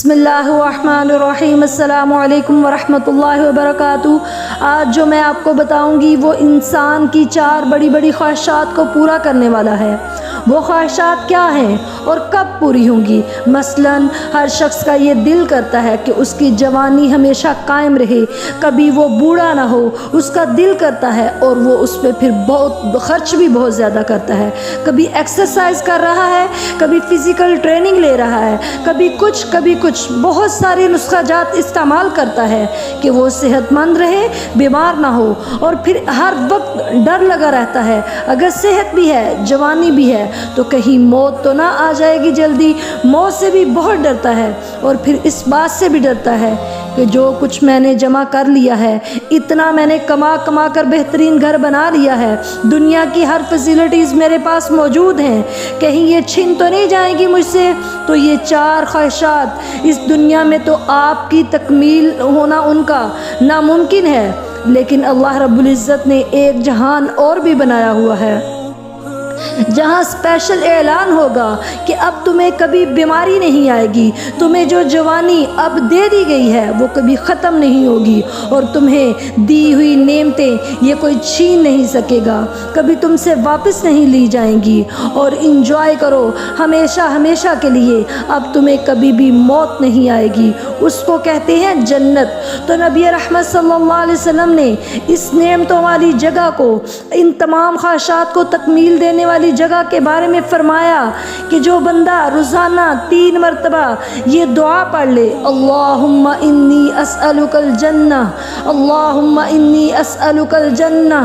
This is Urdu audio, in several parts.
بسم اللہ الرحمن الرحیم۔ السلام علیکم ورحمۃ اللہ وبرکاتہ۔ آج جو میں آپ کو بتاؤں گی وہ انسان کی 4 بڑی بڑی خواہشات کو پورا کرنے والا ہے۔ وہ خواہشات کیا ہیں اور کب پوری ہوں گی؟ مثلاً ہر شخص کا یہ دل کرتا ہے کہ اس کی جوانی ہمیشہ قائم رہے، کبھی وہ بوڑھا نہ ہو، اس کا دل کرتا ہے اور وہ اس پہ پھر بہت خرچ بھی بہت زیادہ کرتا ہے۔ کبھی ایکسرسائز کر رہا ہے، کبھی فزیکل ٹریننگ لے رہا ہے، کبھی کچھ بہت سارے نسخہ جات استعمال کرتا ہے کہ وہ صحت مند رہے، بیمار نہ ہو، اور پھر ہر وقت ڈر لگا رہتا ہے اگر صحت بھی ہے، جوانی بھی ہے تو کہیں موت تو نہ آ جائے گی جلدی۔ موت سے بھی بہت ڈرتا ہے اور پھر اس بات سے بھی ڈرتا ہے کہ جو کچھ میں نے جمع کر لیا ہے، اتنا میں نے کما کر بہترین گھر بنا لیا ہے، دنیا کی ہر فیسلٹیز میرے پاس موجود ہیں، کہیں یہ چھن تو نہیں جائیں گی مجھ سے۔ تو یہ 4 خواہشات اس دنیا میں تو آپ کی تکمیل ہونا ان کا ناممکن ہے، لیکن اللہ رب العزت نے ایک جہان اور بھی بنایا ہوا ہے جہاں اسپیشل اعلان ہوگا کہ اب تمہیں کبھی بیماری نہیں آئے گی، تمہیں جو جوانی اب دے دی گئی ہے وہ کبھی ختم نہیں ہوگی، اور تمہیں دی ہوئی نعمتیں یہ کوئی چھین نہیں سکے گا، کبھی تم سے واپس نہیں لی جائیں گی، اور انجوائے کرو ہمیشہ کے لیے، اب تمہیں کبھی بھی موت نہیں آئے گی۔ اس کو کہتے ہیں جنت۔ تو نبی رحمت صلی اللہ علیہ وسلم نے اس نعمتوں والی جگہ کو، ان تمام خواہشات کو تکمیل دینے والی جگہ کے بارے میں فرمایا کہ جو بندہ روزانہ 3 مرتبہ یہ دعا پڑھ لے، اللہم انی اسألک الجنہ، اللہم انی اسألک الجنہ،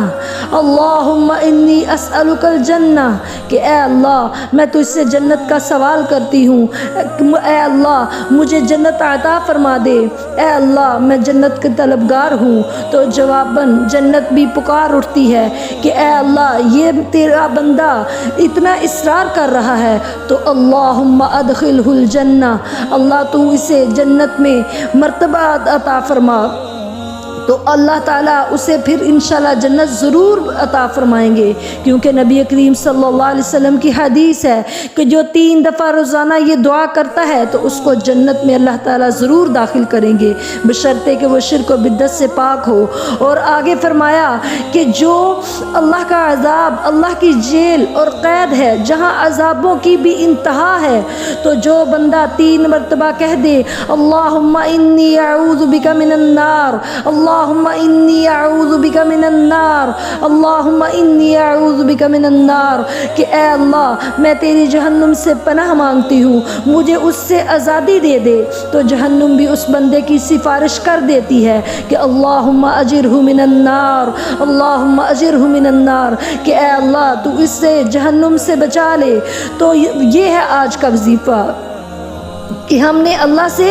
اللہم انی اسألک الجنہ، کہ اے اللہ میں تجھ سے جنت کا سوال کرتی ہوں، اے اللہ مجھے جنت عطا فرما دے، اے اللہ میں جنت کے طلبگار ہوں، تو جواباً جنت بھی پکار اٹھتی ہے کہ اے اللہ یہ تیرا بندہ اتنا اصرار کر رہا ہے تو اللہم ادخلہ الجنہ، اللہ تو اسے جنت میں مرتبہ عطا فرما۔ تو اللہ تعالیٰ اسے پھر انشاءاللہ جنت ضرور عطا فرمائیں گے، کیونکہ نبی کریم صلی اللہ علیہ وسلم کی حدیث ہے کہ جو 3 دفعہ روزانہ یہ دعا کرتا ہے تو اس کو جنت میں اللہ تعالیٰ ضرور داخل کریں گے، بشرطے کہ وہ شرک و بدعت سے پاک ہو۔ اور آگے فرمایا کہ جو اللہ کا عذاب، اللہ کی جیل اور قید ہے جہاں عذابوں کی بھی انتہا ہے، تو جو بندہ 3 مرتبہ کہہ دے اللہم انی اعوذ بک من النار، اللہم انی اعوذ بک من النار، اللہم انی اعوذ بک من النار، کہ اے اللہ میں تیری جہنم سے پناہ مانگتی ہوں، مجھے اس سے آزادی دے دے، تو جہنم بھی اس بندے کی سفارش کر دیتی ہے کہ اللہم اجرہ من النار، اللہم اجرہ من النار، کہ اے اللہ تو اس سے جہنم سے بچا لے۔ تو یہ ہے آج کا وظیفہ کہ ہم نے اللہ سے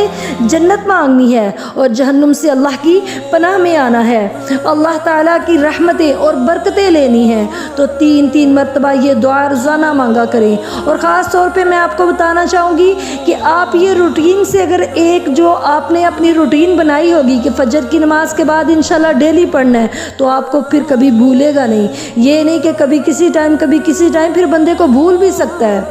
جنت مانگنی ہے اور جہنم سے اللہ کی پناہ میں آنا ہے، اللہ تعالیٰ کی رحمتیں اور برکتیں لینی ہیں۔ تو 3 مرتبہ یہ دعا روزانہ مانگا کریں۔ اور خاص طور پہ میں آپ کو بتانا چاہوں گی کہ آپ یہ روٹین سے اگر ایک جو آپ نے اپنی روٹین بنائی ہوگی کہ فجر کی نماز کے بعد انشاءاللہ ڈیلی پڑھنا ہے، تو آپ کو پھر کبھی بھولے گا نہیں۔ یہ نہیں کہ کبھی کسی ٹائم پھر بندے کو بھول بھی سکتا ہے۔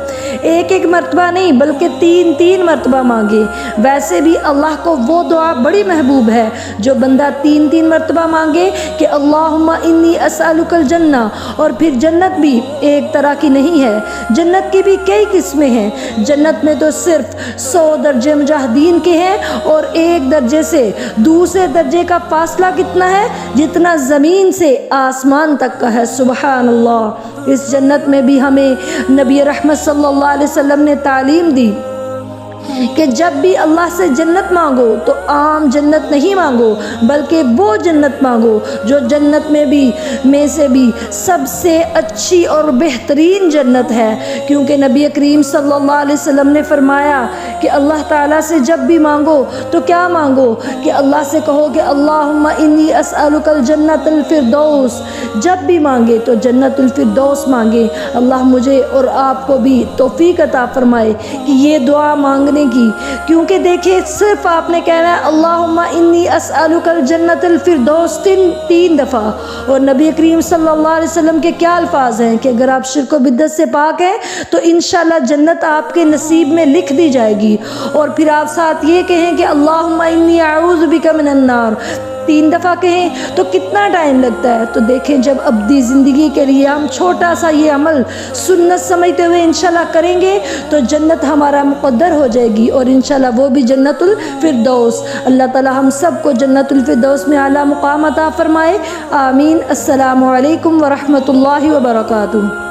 ایک مرتبہ نہیں بلکہ 3 مرتبہ مانگے۔ ویسے بھی اللہ کو وہ دعا بڑی محبوب ہے جو بندہ 3 مرتبہ مانگے کہ اللہم انی اسألک الجنہ، اور پھر جنت بھی ایک طرح کی نہیں ہے، جنت کی بھی کئی قسمیں ہیں۔ جنت میں تو صرف 100 درجے مجاہدین کے ہیں، اور ایک درجے سے دوسرے درجے کا فاصلہ کتنا ہے؟ جتنا زمین سے آسمان تک کا ہے، سبحان اللہ۔ اس جنت میں بھی ہمیں نبی رحمت صلی اللہ علیہ وسلم نے تعلیم دی کہ جب بھی اللہ سے جنت مانگو تو عام جنت نہیں مانگو، بلکہ وہ جنت مانگو جو جنت میں سے بھی سب سے اچھی اور بہترین جنت ہے، کیونکہ نبی کریم صلی اللہ علیہ وسلم نے فرمایا کہ اللہ تعالیٰ سے جب بھی مانگو تو کیا مانگو کہ اللہ سے کہو کہ اللہم انی اسألک الجنت الفردوس، جب بھی مانگے تو جنت الفردوس مانگے۔ اللہ مجھے اور آپ کو بھی توفیق عطا فرمائے کہ یہ دعا مانگنے مانگنے کی، کیونکہ دیکھیں صرف آپ نے کہنا ہے اللہم انی اسألک الجنت الفردوس 3 دفعہ، اور نبی کریم صلی اللہ علیہ وسلم کے کیا الفاظ ہیں کہ اگر آپ شرک و بدعت سے پاک ہیں تو انشاءاللہ جنت آپ کے نصیب میں لکھ دی جائے گی۔ اور پھر آپ ساتھ یہ کہیں کہ اللہم انی اعوذ بک من النار 3 دفعہ کہیں تو کتنا ٹائم لگتا ہے؟ تو دیکھیں جب ابدی زندگی کے لیے ہم چھوٹا سا یہ عمل سنت سمجھتے ہوئے انشاءاللہ کریں گے تو جنت ہمارا مقدر ہو جائے گی، اور انشاءاللہ وہ بھی جنت الفردوس۔ اللہ تعالی ہم سب کو جنت الفردوس میں اعلیٰ مقام عطا فرمائے، آمین۔ السلام علیکم ورحمۃ اللہ وبرکاتہ۔